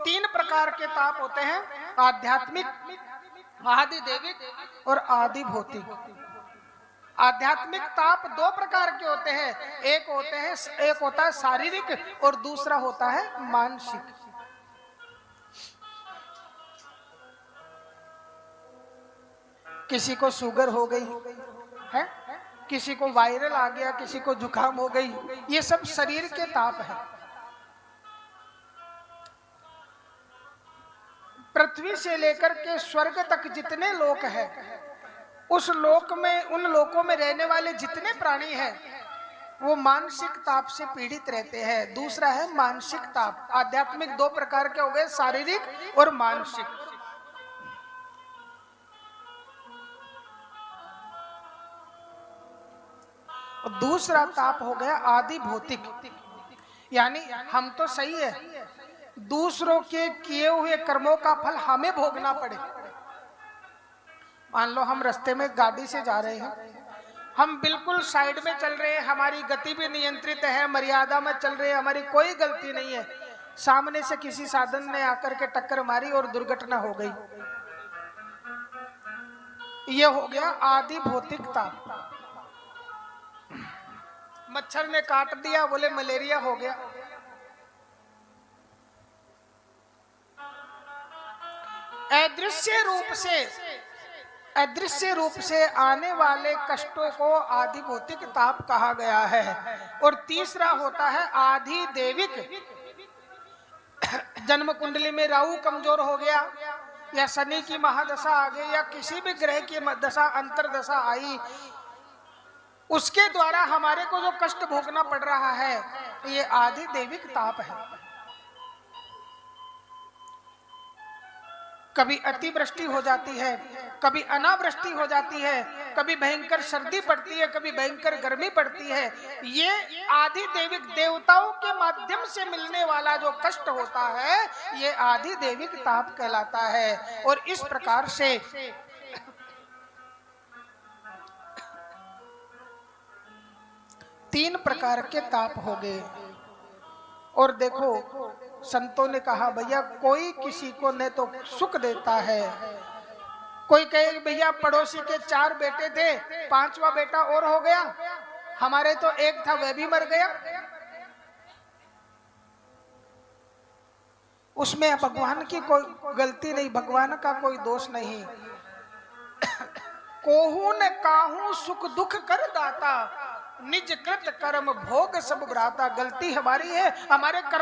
तीन प्रकार के ताप होते हैं, आध्यात्मिक, आदि दैविक और आदि भौतिक। आध्यात्मिक ताप दो प्रकार के होते हैं, एक होता है शारीरिक और दूसरा होता है मानसिक। किसी को शुगर हो गई है, किसी को वायरल आ गया, किसी को जुकाम हो गई, ये सब शरीर के ताप है। पृथ्वी से लेकर के स्वर्ग तक जितने लोक हैं, उस लोक में, उन लोकों में रहने वाले जितने प्राणी हैं, वो मानसिक ताप से पीड़ित रहते हैं। दूसरा है मानसिक ताप। आध्यात्मिक दो प्रकार के हो गए, शारीरिक और मानसिक। दूसरा ताप हो गया आदि भौतिक, यानी हम तो सही है, दूसरों के किए हुए कर्मों का फल हमें भोगना पड़े। मान लो हम रास्ते में गाड़ी से जा रहे हैं, हम बिल्कुल साइड में चल रहे हैं, हमारी गति भी नियंत्रित है, मर्यादा में चल रहे हैं, हमारी कोई गलती नहीं है, सामने से किसी साधन ने आकर के टक्कर मारी और दुर्घटना हो गई, यह हो गया आदि भौतिक ताप। मच्छर ने काट दिया, बोले मलेरिया हो गया। अदृश्य रूप से आने वाले कष्टों को आदि भौतिक ताप कहा गया है। और तीसरा होता है आदि दैविक। जन्म कुंडली में राहु कमजोर हो गया, या शनि की महादशा आ गई, या किसी भी ग्रह की दशा अंतरदशा आई, उसके द्वारा हमारे को जो कष्ट भोगना पड़ रहा है, ये आदि दैविक ताप है। कभी अतिवृष्टि हो जाती है, कभी अनावृष्टि हो जाती है, कभी भयंकर सर्दी पड़ती है, कभी भयंकर गर्मी पड़ती है। ये आदि दैविक, देवताओं के माध्यम से मिलने वाला जो कष्ट होता है, ये आदि दैविक ताप कहलाता है। और इस प्रकार से तीन प्रकार के ताप हो गए। और देखो, संतों ने कहा भैया कोई किसी को न तो सुख देता है, कोई कहे भैया पड़ोसी के 4 बेटे थे, 5वां बेटा और हो गया, हमारे तो एक था वह भी मर गया। उसमें भगवान की कोई गलती नहीं, भगवान का कोई दोष नहीं। कोहू न काहू सुख दुख कर दाता, निज कृत कर्म भोग सब भ्राता। गलती हमारी है, हमारे कर्म